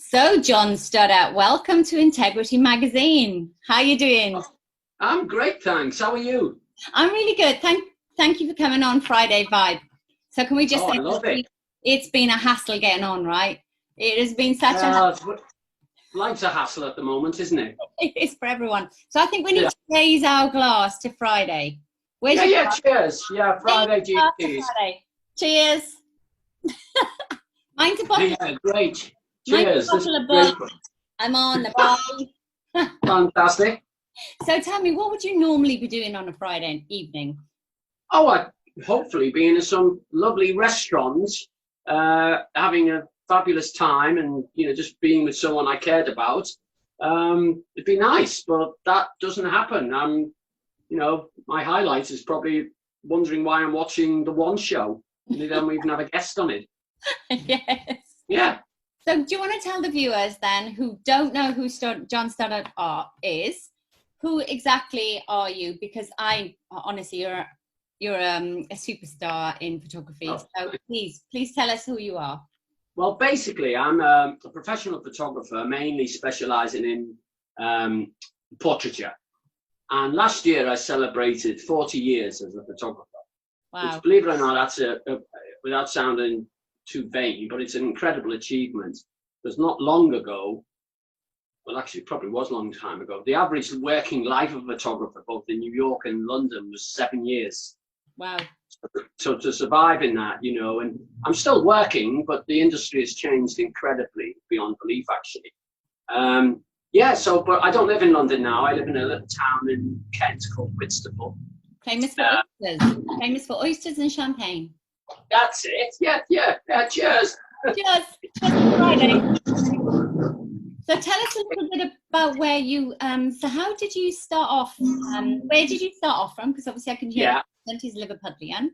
So, John Stoddart, welcome to Integrity Magazine. How are you doing? I'm great, thanks. How are you? I'm really good. Thank you for coming on Friday Vibe. So, can we just Oh, I say love it. it's been a hassle getting on, right? It has been such a Uh, Life's a hassle at the moment, isn't it? it is for everyone. So, I think we need Yeah. to raise our glass to Friday. Where's Yeah, your yeah, glass? cheers. Yeah, Raise Friday your glass to GTs. Friday. Cheers. Mine's a bottle. Yeah, great. Mine's a Cheers. This is bottle of great. Buck. I'm on the bar. Fantastic. So, tell me, what would you normally be doing on a Friday evening? Oh, I hopefully being in some lovely restaurants, having a fabulous time and, just being with someone I cared about. It'd be nice, but that doesn't happen. My highlight is probably wondering why I'm watching the One Show. They don't even have a guest on it. Yes. Yeah. So, do you want to tell the viewers then who don't know who John Stoddart is, who exactly are you? Because honestly, you're a superstar in photography. Oh. So please tell us who you are. Well, basically, I'm a professional photographer, mainly specialising in portraiture. And last year, I celebrated 40 years as a photographer. Wow. Which, believe it or not, that's without sounding too vain, but it's an incredible achievement. Because not long ago, well, actually, it probably was a long time ago, the average working life of a photographer, both in New York and London, was 7 years. Wow. So to survive in that, and I'm still working, but the industry has changed incredibly beyond belief, actually. But I don't live in London now. I live in a little town in Kent called Whitstable. Famous for oysters. Famous for oysters and champagne. That's it. Yeah. Cheers. Cheers. Cheers Friday. So tell us a little bit about where you, so how did you start off? Where did you start off from? Because obviously I can hear he's Liverpudlian.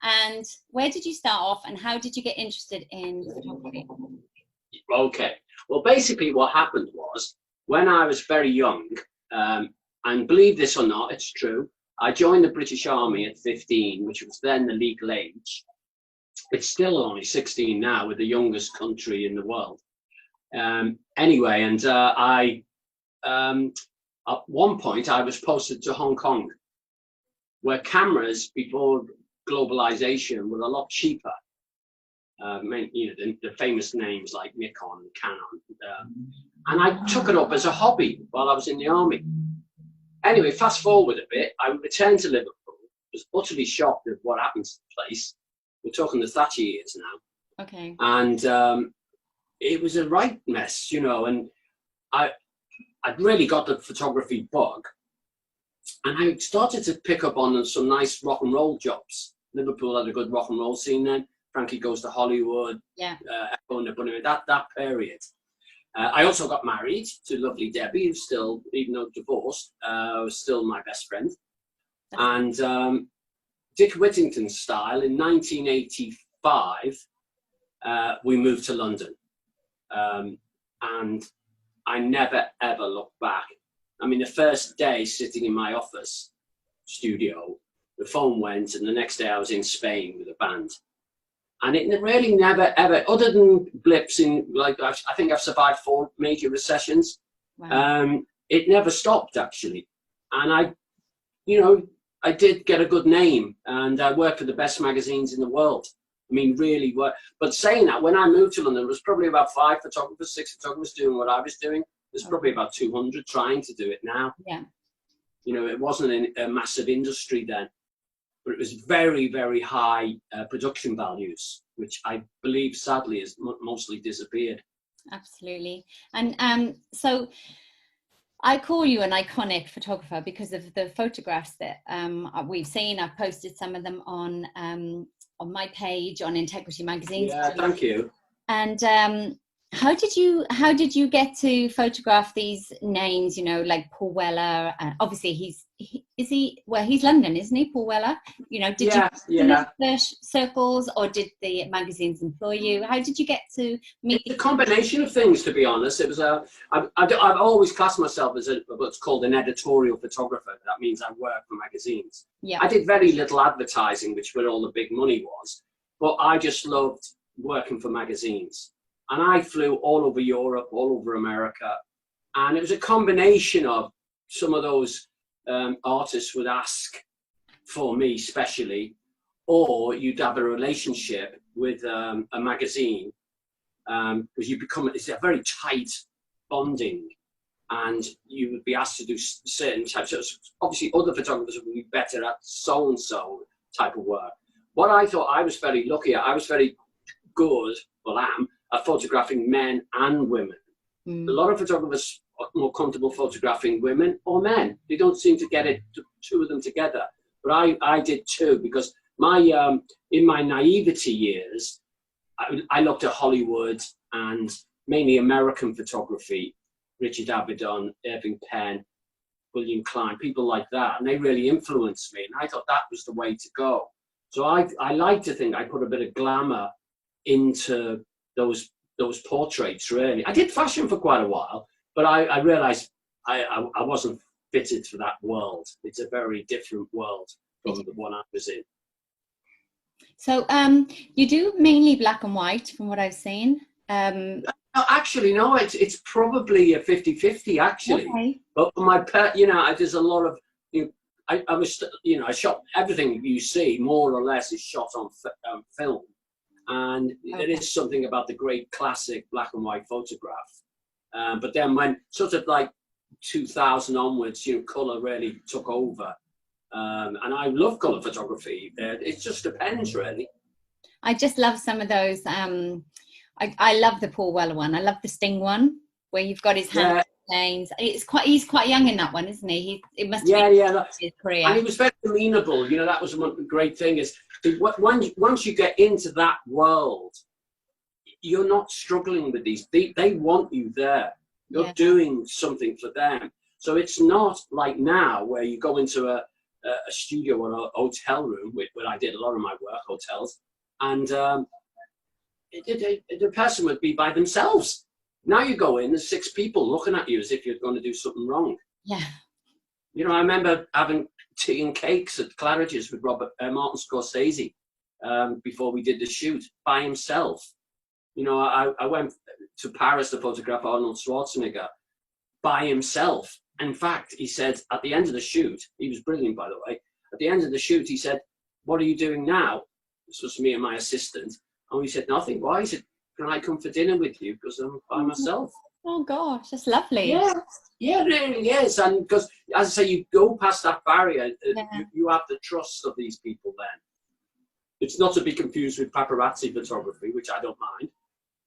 And where did you start off and how did you get interested in photography? Okay. Well, basically what happened was when I was very young, and believe this or not, it's true, I joined the British Army at 15, which was then the legal age. It's still only 16 now, with the youngest country in the world. Anyway, and at one point I was posted to Hong Kong, where cameras before globalization were a lot cheaper. The famous names like Nikon and Canon. And I took it up as a hobby while I was in the army. Anyway, fast forward a bit, I returned to Liverpool, was utterly shocked at what happened to the place. We're talking the Thatcher years now. Okay. And it was a right mess, and I'd really got the photography bug. And I started to pick up on some nice rock and roll jobs. Liverpool had a good rock and roll scene then. Frankie Goes to Hollywood, Echo and the Bunnymen, that period. I also got married to lovely Debbie, who's still, even though divorced, was still my best friend. And Dick Whittington style, in 1985, we moved to London. And I never, ever looked back. I mean, the first day sitting in my office studio, the phone went, and the next day I was in Spain with a band. And it really never, ever, other than blips in, like, I think I've survived 4 major recessions. Wow. It never stopped, actually. And I did get a good name, and I worked for the best magazines in the world. I mean, really work. But saying that, when I moved to London, there was probably about 5 photographers, 6 photographers doing what I was doing. There's probably about 200 trying to do it now. Yeah. It wasn't a massive industry then, but it was very, very high production values, which I believe sadly has mostly disappeared. Absolutely. And so I call you an iconic photographer because of the photographs that we've seen. I've posted some of them on my page on Integrity Magazine. Yeah, thank you. And how did you get to photograph these names? Like Paul Weller. Obviously, he's London, isn't he, Paul Weller? Did you search circles, or did the magazines employ you? How did you get to meet? It's a combination of things, to be honest. It was I've always classed myself as what's called an editorial photographer. That means I work for magazines. Yeah. I did very little advertising, which where all the big money was, but I just loved working for magazines. And I flew all over Europe, all over America. And it was a combination of some of those artists would ask for me specially, or you'd have a relationship with a magazine, because it's a very tight bonding, and you would be asked to do certain types of, obviously other photographers would be better at so-and-so type of work. What I thought I was very lucky at, I was very good, well am, at photographing men and women. A lot of photographers are more comfortable photographing women or men. They don't seem to get it, two of them together. But I did too, because in my naivety years, I looked at Hollywood and mainly American photography, Richard Avedon, Irving Penn, William Klein, people like that, and they really influenced me, and I thought that was the way to go. So I like to think I put a bit of glamour into those portraits, really. I did fashion for quite a while, but I realized I wasn't fitted for that world. It's a very different world from the one I was in. So you do mainly black and white, from what I've seen. No, actually, no, it's probably a 50-50, actually. Okay. But there's a lot of, I shot everything you see, more or less, is shot on film. And there is something about the great classic black and white photograph. But then when sort of like 2000 onwards, colour really took over. And I love colour photography. It just depends, really. I just love some of those. I love the Paul Weller one. I love the Sting one, where you've got his hand chains. He's quite young in that one, isn't he? It must have been his career. And he was very amenable. That was one great thing is once you get into that world, you're not struggling with these. They want you there. You're doing something for them. So it's not like now where you go into a studio or a hotel room, where I did a lot of my work, hotels, and the person would be by themselves. Now you go in, there's 6 people looking at you as if you're going to do something wrong. Yeah. I remember having tea and cakes at Claridge's with Martin Scorsese before we did the shoot, by himself. I went to Paris to photograph Arnold Schwarzenegger by himself. In fact, he said at the end of the shoot, he was brilliant, by the way, at the end of the shoot, he said, "What are you doing now?" This was me and my assistant. And we said, "Nothing." Why? He said, "Can I come for dinner with you? Because I'm by myself." Oh gosh, that's lovely. Yeah, it really is. And because, as I say, you go past that barrier, you have the trust of these people then. It's not to be confused with paparazzi photography, which I don't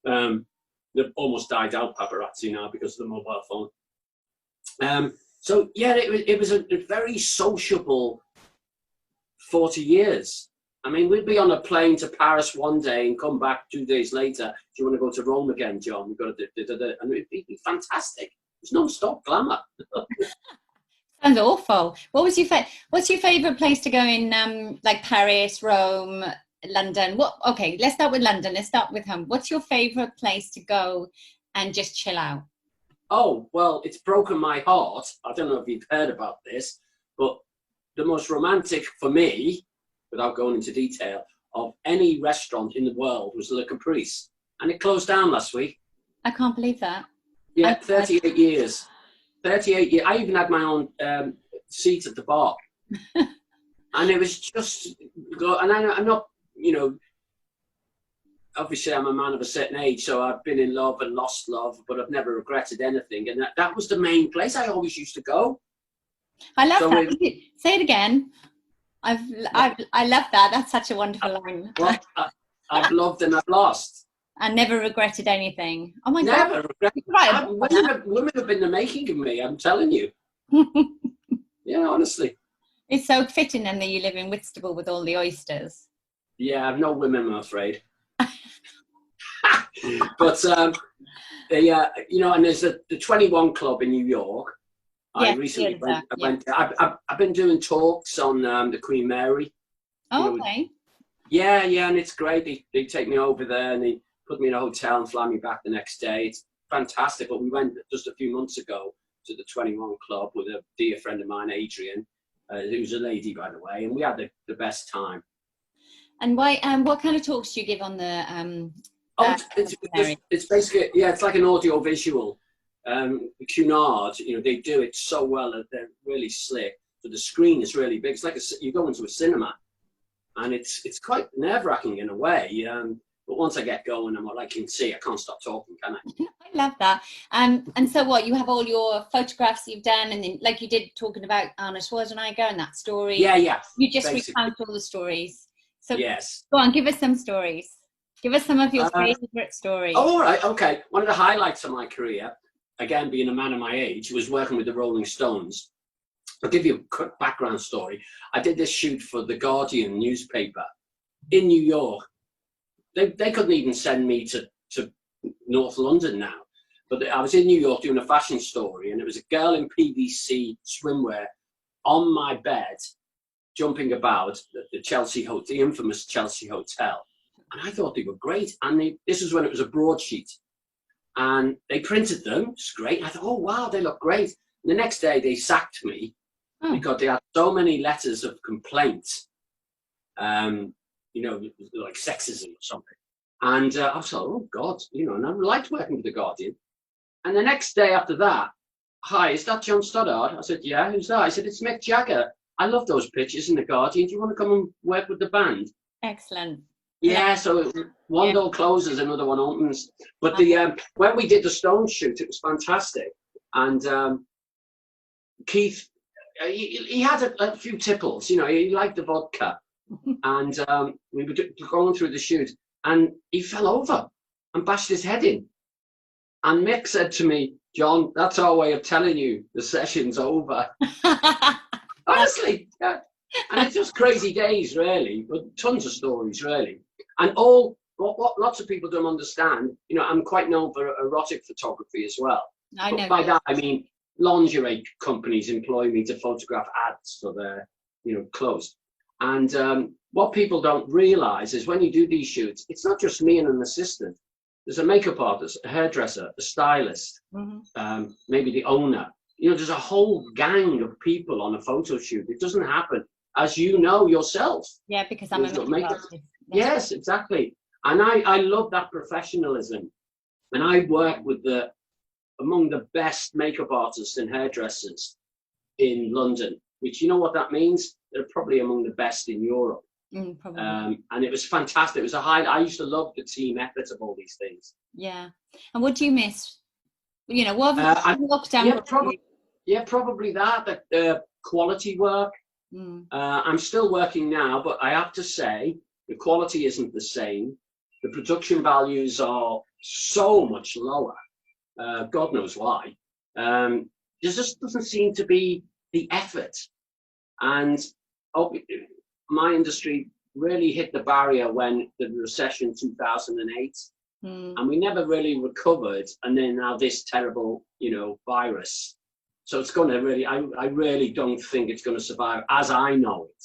mind. They've almost died out, paparazzi, now because of the mobile phone. It was a very sociable 40 years. I mean, we'd be on a plane to Paris one day and come back 2 days later. "Do you want to go to Rome again, John? We've got to do." And it'd be fantastic. It's non-stop glamour. Sounds awful. What's your favourite place to go in, like Paris, Rome, London? Okay, let's start with London. Let's start with home. What's your favourite place to go and just chill out? Oh, well, it's broken my heart. I don't know if you've heard about this, but the most romantic for me, without going into detail, of any restaurant in the world was Le Caprice. And it closed down last week. I can't believe that. Yeah, 38 years. 38 years. I even had my own seat at the bar. And it was just, and I'm not, obviously I'm a man of a certain age, so I've been in love and lost love, but I've never regretted anything. And that was the main place I always used to go. I love that. Say it again. I love that. That's such a wonderful line. Well, I've loved and I've lost. I never regretted anything. Oh my God. Never regretted. Women have been the making of me, I'm telling you. Yeah, honestly. It's so fitting then that you live in Whitstable with all the oysters. Yeah, I've no women, I'm afraid. But, and there's the 21 Club in New York. I recently went. I've been doing talks on the Queen Mary. Oh, okay. Yeah, and it's great. They take me over there and they put me in a hotel and fly me back the next day. It's fantastic. But we went just a few months ago to the 21 Club with a dear friend of mine, Adrian, who's a lady, by the way, and we had the best time. And why? What kind of talks do you give on the? Oh, it's basically, yeah, it's like an audio visual. Cunard, you know, they do it so well that they're really slick. But the screen is really big. It's like you go into a cinema, and it's quite nerve-wracking in a way. But once I get going, I'm like, I can see, I can't stop talking, can I? I love that. And so what, you have all your photographs you've done, and then like you did talking about Arnold Schwarzenegger and that story. Yeah. You just basically. recount all the stories. So Yes. go on, give us some stories. Give us some of your favourite stories. Oh, all right, okay. One of the highlights of my career, again, being a man of my age, was working with the Rolling Stones. I'll give you a quick background story. I did this shoot for the Guardian newspaper in New York. They couldn't even send me to North London now. But I was in New York doing a fashion story, and it was a girl in PVC swimwear on my bed, jumping about the Chelsea Hotel, the infamous Chelsea Hotel. And I thought they were great. And this was when it was a broadsheet. And they printed them. It's great. I thought, oh, wow, they look great. And the next day, they sacked me because they had so many letters of complaint, you know, like sexism or something. And I was like, oh, God, you know, and I liked working with the Guardian. And the next day after that, hi, is that John Stoddart? I said, yeah, who's that? I said, it's Mick Jagger. I love those pictures in the Guardian. Do you want to come and work with the band? Excellent. Yeah, so one door closes, another one opens. But when we did the Stones shoot, it was fantastic. And Keith, he had a few tipples, you know, he liked the vodka. And we were going through the shoot, and he fell over and bashed his head in. And Mick said to me, John, that's our way of telling you the session's over. Honestly, yeah. And it's just crazy days, really, but tons of stories, really. And what lots of people don't understand, you know, I'm quite known for erotic photography as well. But by that, I mean, lingerie companies employ me to photograph ads for their, you know, clothes. And what people don't realize is when you do these shoots, it's not just me and an assistant. There's a makeup artist, a hairdresser, a stylist, maybe the owner. You know, there's a whole gang of people on a photo shoot. It doesn't happen, as you know yourself. Yeah, because I'm a makeup artist. Yes, exactly. And I love that professionalism. And I work with among the best makeup artists and hairdressers in London, which, you know what that means? They're probably among the best in Europe. And it was fantastic. It was I used to love the team effort of all these things. Yeah. And what do you miss? You know, what lockdown? Probably that quality work. I'm still working now, but I have to say the quality isn't the same. The production values are so much lower. God knows why. There just doesn't seem to be the effort. And my industry really hit the barrier when the recession 2008, and we never really recovered. And then now this terrible, you know, virus. So it's going to really, I really don't think it's going to survive as I know it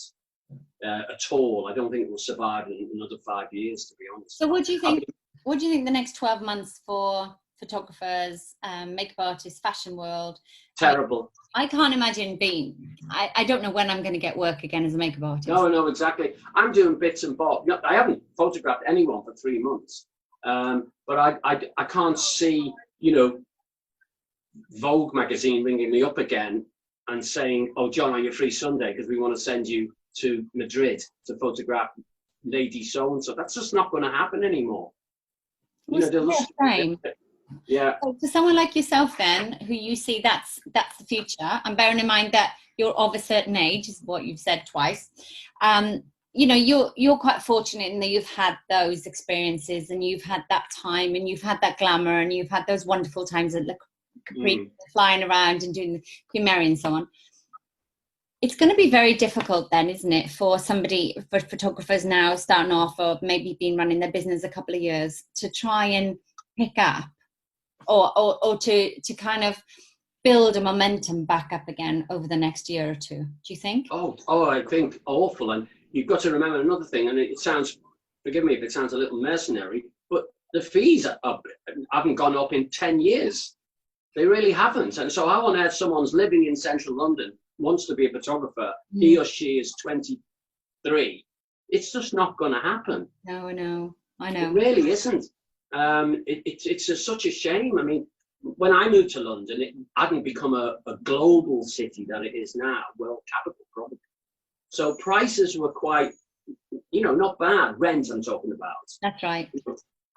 at all. I don't think it will survive in another 5 years, to be honest. So what do you think? What do you think the next 12 months for photographers, makeup artists, fashion world? Terrible. I can't imagine being. I don't know when I'm going to get work again as a makeup artist. No, exactly. I'm doing bits and bobs. No, I haven't photographed anyone for 3 months, but I can't see, you know, Vogue magazine ringing me up again and saying, "Oh, John, are you free Sunday? Because we want to send you to Madrid to photograph Lady So and so." That's just not going to happen anymore. You know, yeah. So for someone like yourself, then, who you see that's the future, and bearing in mind that you're of a certain age, is what you've said twice. You know, you're quite fortunate in that you've had those experiences, and you've had that time, and you've had that glamour, and you've had those wonderful times at Capri, flying around and doing the Queen Mary and so on. It's going to be very difficult then, isn't it, for photographers now starting off, or maybe been running their business a couple of years, to try and pick up or to kind of build a momentum back up again over the next year or two, do you think? Oh, I think awful. And you've got to remember another thing, and it sounds, forgive me if it sounds a little mercenary, but the fees haven't gone up in 10 years. They really haven't. And so how on earth someone's living in central London, wants to be a photographer, he or she is 23, it's just not going to happen. No, I know. It really isn't. It's such a shame. I mean, when I moved to London, it hadn't become a global city that it is now, world capital probably. So prices were quite, not bad. Rent, I'm talking about. That's right.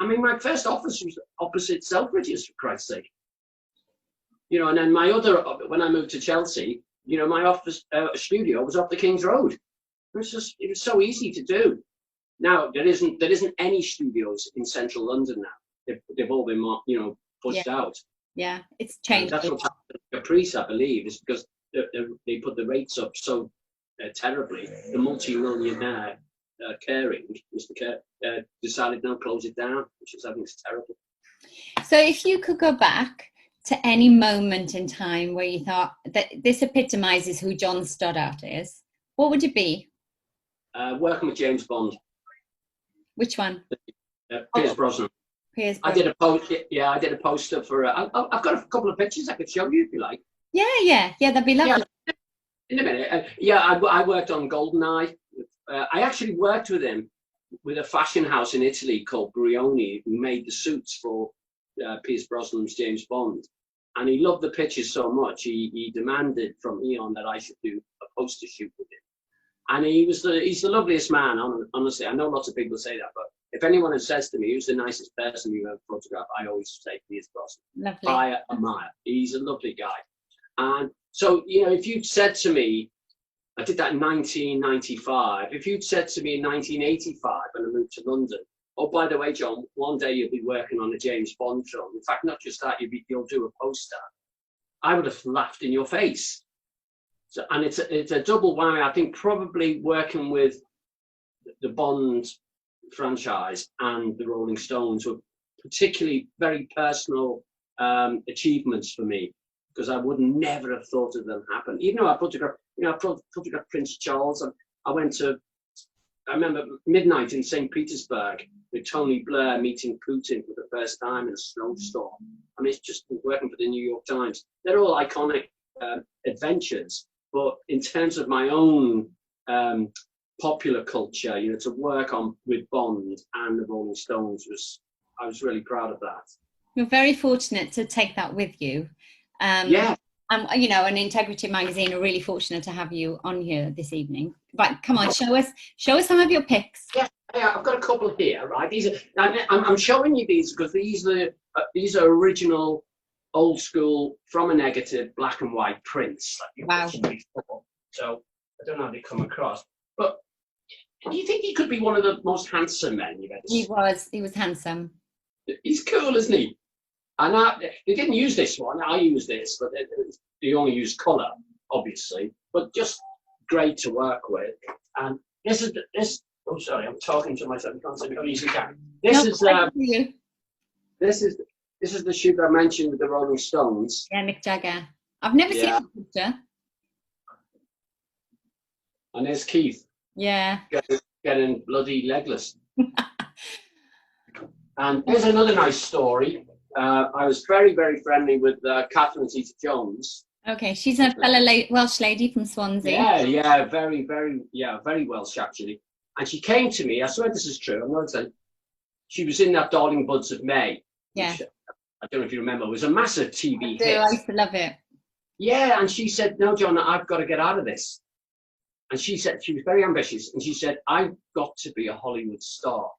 I mean, my first office was opposite Selfridges, for Christ's sake. And then when I moved to Chelsea, my office studio was off the King's Road. It was so easy to do. Now there isn't any studios in central London now. They've all been pushed out. Yeah, it's changed. And that's what's happened to Caprice, I believe, is because they put the rates up so terribly. The multi-millionaire Mr. Kerr, decided now close it down, which I think is terrible. So if you could go back to any moment in time where you thought that this epitomizes who John Stoddart is, what would it be? Working with James Bond. Which one? Pierce Brosnan. Pierce Brosnan. I did a post. Yeah, I did a poster for. I've got a couple of pictures I could show you if you like. Yeah, that'd be lovely. Yeah, in a minute. I worked on GoldenEye. I actually worked with him with a fashion house in Italy called Brioni, who made the suits for Pierce Brosnan's James Bond. And he loved the pictures so much, he demanded from Eon that I should do a poster shoot with him. And he's the loveliest man, honestly. I know lots of people say that, but if anyone says to me, who's the nicest person you ever photographed, I always say Pierce Brosnan. Lovely. By a mile. He's a lovely guy. And so, if you'd said to me, I did that in 1995, if you'd said to me in 1985 when I moved to London, oh, by the way, John, one day you'll be working on a James Bond film. In fact, not just that, you'll do a poster. I would have laughed in your face. So, and it's a double whammy. I think probably working with the Bond franchise and the Rolling Stones were particularly very personal achievements for me, because I would never have thought of them happen. Even though I photographed Prince Charles, and I remember midnight in St. Petersburg with Tony Blair meeting Putin for the first time in a snowstorm. I mean, it's just working for the New York Times. They're all iconic adventures. But in terms of my own popular culture, to work on with Bond and the Rolling Stones I was really proud of that. You're very fortunate to take that with you. Yeah. And Integrity Magazine are really fortunate to have you on here this evening. Right, come on, show us some of your pics. Yeah, I've got a couple here, right? I'm showing you these because these are original, old school, from a negative, black and white prints. Wow. So I don't know how they come across, but do you think he could be one of the most handsome men you've ever seen? He was handsome. He's cool, isn't he? And they didn't use this one. I used this, but they only used colour, obviously. But just great to work with. And this. Oh, sorry, I'm talking to myself. You can't see me. Oh, yes, you can. This is the shoot I mentioned with the Rolling Stones. Yeah, Mick Jagger. I've never seen the picture. And there's Keith. Yeah. Getting bloody legless. And here's another nice story. I was very, very friendly with Catherine Zeta-Jones. Okay, she's a fellow Welsh lady from Swansea. Yeah, very, very, very Welsh actually. And she came to me. I swear this is true. I'm not saying. She was in that Darling Buds of May. Yeah. Which, I don't know if you remember. It was a massive TV hit. I used to love it. Yeah, and she said, "No, John, I've got to get out of this." And she said she was very ambitious, and she said, "I've got to be a Hollywood star.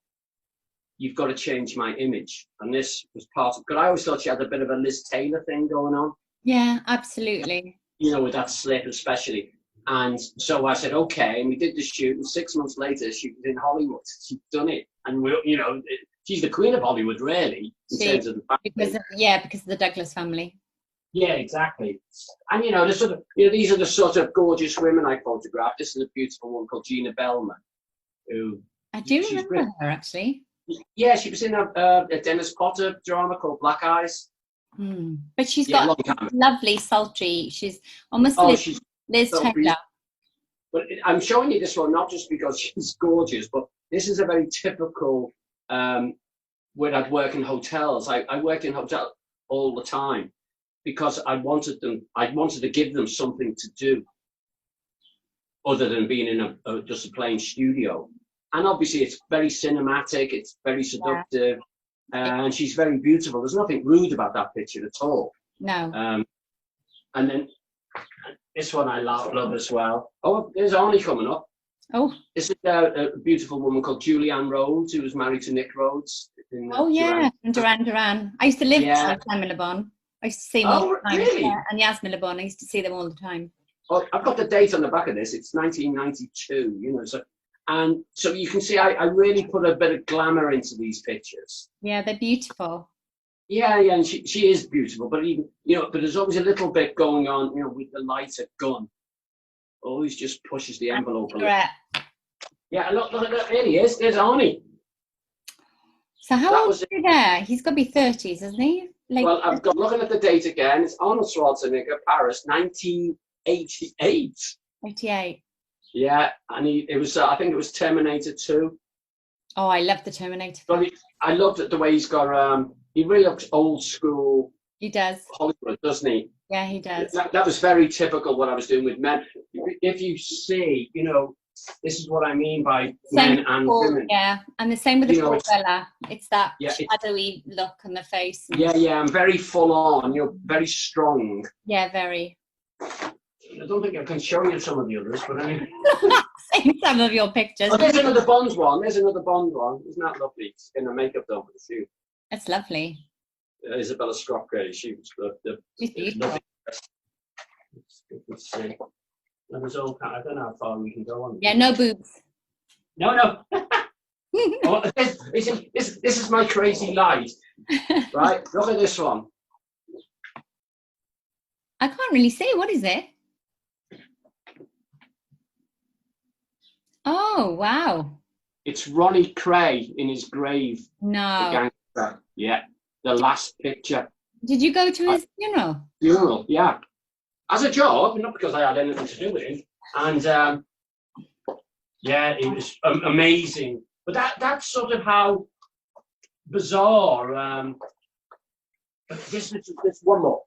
You've got to change my image." And this was part of, because I always thought she had a bit of a Liz Taylor thing going on. Yeah, absolutely. With that slip especially. And so I said, okay, and we did the shoot, and 6 months later, she was in Hollywood. She'd done it. And, she's the queen of Hollywood, really, in terms of the family. Because of the Douglas family. Yeah, exactly. And, these are the sort of gorgeous women I photographed. This is a beautiful one called Gina Bellman. I do remember her, actually. Yeah, she was in a Dennis Potter drama called Black Eyes. But she's got lovely, sultry. She's almost Liz Taylor. But I'm showing you this one not just because she's gorgeous, but this is a very typical where I'd work in hotels. I worked in hotels all the time because I wanted to give them something to do other than being in just a plain studio. And obviously, it's very cinematic. It's very seductive. and she's very beautiful. There's nothing rude about that picture at all. No. And then this one I love as well. Oh, there's Arnie coming up. Oh. This is a beautiful woman called Julianne Rhodes, who was married to Nick Rhodes. Yeah, and Duran Duran. I used to live with Sam Le Bon. I used to see them all the time. Really? Yeah, and Yasmin Le Bon. I used to see them all the time. Oh, I've got the date on the back of this. It's 1992. So you can see I really put a bit of glamour into these pictures. Yeah, they're beautiful. Yeah, and she is beautiful, but even but there's always a little bit going on, with the lighter gun. Always just pushes the envelope a little. Yeah, look, there he is. There's Arnie. So how old is he there? He's got to be 30s, isn't he? Well, I've got looking at the date again. It's Arnold Schwarzenegger, Paris, 1988. 88. Yeah, and it was. I think it was Terminator 2. Oh, I love the Terminator. But I loved it the way he's got. He really looks old school. He does. Hollywood, doesn't he? Yeah, he does. That was very typical what I was doing with men. If you see, this is what I mean by men and women. Yeah, and the same with the Paul Bella. It's that shadowy look on the face. Yeah, I'm very full on. You're very strong. Yeah, very. I don't think I can show you some of the others, but I mean... Seen some of your pictures. Oh, there's another Bond one. Isn't that lovely? It's in a makeup done for the shoot. That's lovely. Isabella Scott-Gray, she was she's beautiful. Let's see. And there's all I don't know how far we can go on. Yeah, no boobs. No. Oh, this is my crazy life. Right? Look at this one. I can't really see. What is it? Oh, wow. It's Ronnie Cray in his grave. No. The gangster. Yeah. The last picture. Did you go to his funeral? Funeral, yeah. As a job, not because I had anything to do with him. And it was amazing. But that's sort of how bizarre. This one more.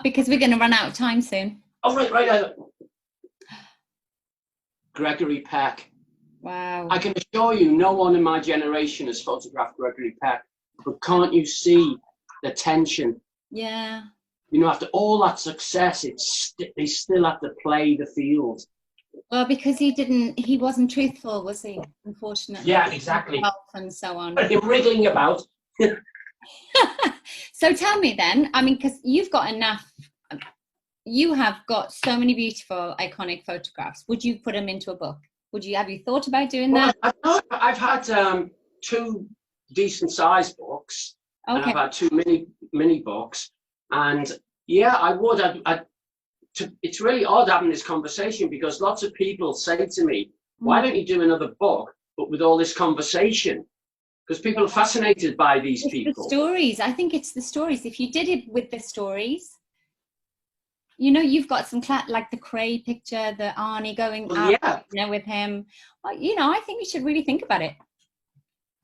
Because we're going to run out of time soon. Oh, right. Gregory Peck. Wow. I can assure you, no one in my generation has photographed Gregory Peck. But can't you see the tension? Yeah. After all that success, they still have to play the field. Well, because he wasn't truthful, was he? Unfortunately. Yeah, exactly. And so on. They're wriggling about. So tell me then, I mean, because you have got so many beautiful, iconic photographs. Would you put them into a book? Have you thought about doing that? I've had 2 decent sized books. Okay. And I've had 2 mini books, and I would. It's really odd having this conversation because lots of people say to me, "Why don't you do another book, but with all this conversation?" Because people are fascinated by these people. The stories. I think it's the stories. If you did it with the stories, you've got some like the Cray picture, the Arnie going out, with him. I think you should really think about it.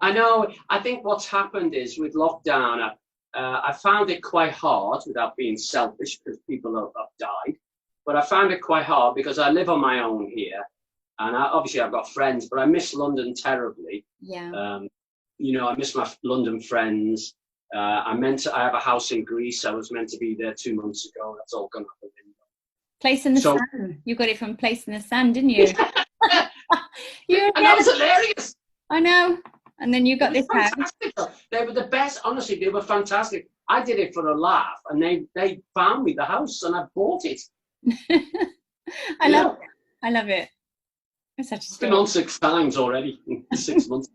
I know. I think what's happened is with lockdown, I found it quite hard, without being selfish, because people have died. But I found it quite hard because I live on my own here, and obviously I've got friends, but I miss London terribly. Yeah. I miss my London friends. I have a house in Greece. I was meant to be there 2 months ago. That's all gone out the window. Place in the Sun. You got it from Place in the Sun, didn't you? And that was hilarious. I know. And then you got this house. They were the best. Honestly, they were fantastic. I did it for a laugh, and they found me the house, and I bought it. I love it. It's such a story. It's been on 6 times already in 6 months.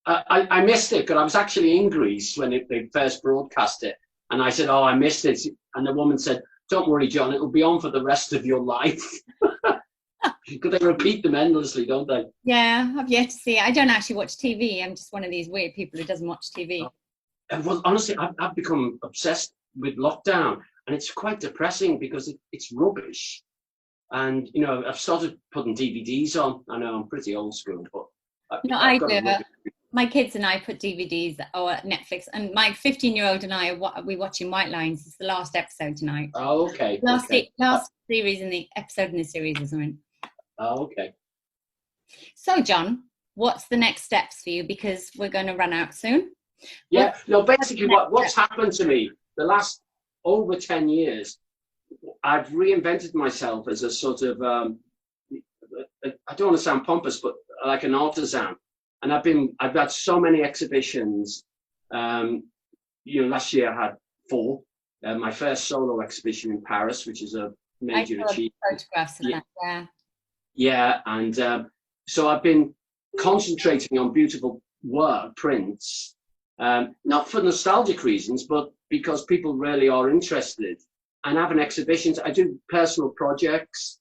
I missed it because I was actually in Greece when they first broadcast it, and I said, "Oh, I missed it," and the woman said, "Don't worry, John, it'll be on for the rest of your life." Because they repeat them endlessly, don't they? Yeah, I've yet to see it. I don't actually watch TV. I'm just one of these weird people who doesn't watch TV. Well, honestly, I've become obsessed with lockdown, and it's quite depressing because it's rubbish. And I've started putting DVDs on. I know I'm pretty old school, but I do. My kids and I put DVDs or Netflix, and my 15-year-old and I we're watching White Lines. It's the last episode tonight. Oh, okay. Last series in the episode in the series, isn't it? Oh, okay. So, John, what's the next steps for you? Because we're going to run out soon. Yeah, no, basically what's happened to me the last over 10 years, I've reinvented myself as a sort of, I don't want to sound pompous, but like an artisan. And I've had so many exhibitions. Last year I had 4. My first solo exhibition in Paris, which is a major achievement. Photographs of that, yeah. Yeah, and so I've been concentrating on beautiful work, prints, not for nostalgic reasons, but because people really are interested. And having exhibitions, I do personal projects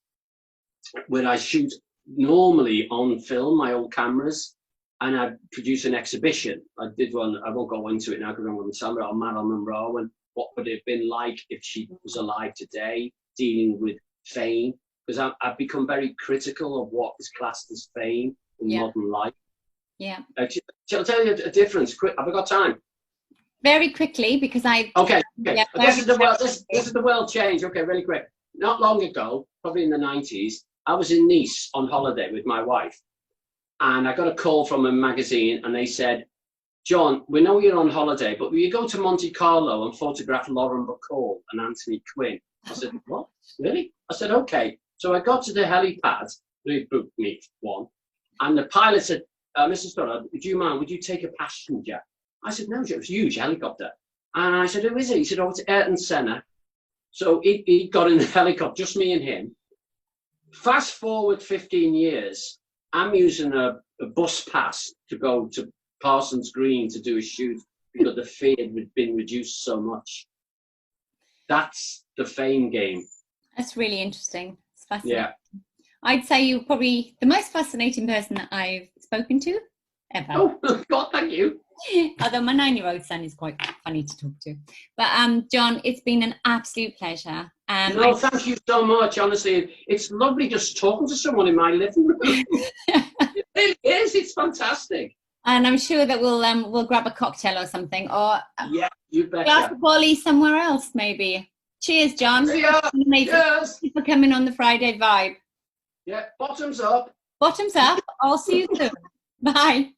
where I shoot normally on film, my old cameras, and I produce an exhibition. I did one, I won't go into it now because I don't want to tell you, on Marilyn Monroe and what would it have been like if she was alive today, dealing with fame. Because I've become very critical of what is classed as fame in modern life. Yeah. Shall I tell you a difference? Quick, have I got time? Very quickly, because Okay. Yeah, this is the world change. Okay, really quick. Not long ago, probably in the 90s, I was in Nice on holiday with my wife. And I got a call from a magazine and they said, John, we know you're on holiday, but will you go to Monte Carlo and photograph Lauren Bacall and Anthony Quinn? I said, what? Really? I said, okay. So I got to the helipad, they booked me one, and the pilot said, Mr. Stoddart, would you take a passenger? I said, no, it was a huge helicopter. And I said, who is it? He said, oh, it's Ayrton Senna. So he got in the helicopter, just me and him. Fast forward 15 years, I'm using a bus pass to go to Parsons Green to do a shoot because the fee had been reduced so much. That's the fame game. That's really interesting. It's fascinating. Yeah. I'd say you're probably the most fascinating person that I've spoken to ever. Oh, God, thank you. Although my 9-year-old son is quite funny to talk to. But John, it's been an absolute pleasure. No, thank you so much. Honestly, it's lovely just talking to someone in my living room. It really is. It's fantastic. And I'm sure that we'll grab a cocktail or something, or yeah, you betcha. Glass of Wally somewhere else, maybe. Cheers, John. Yeah. Cheers. Thank you for coming on the Friday Vibe. Yeah, bottoms up. Bottoms up. I'll see you soon. Bye.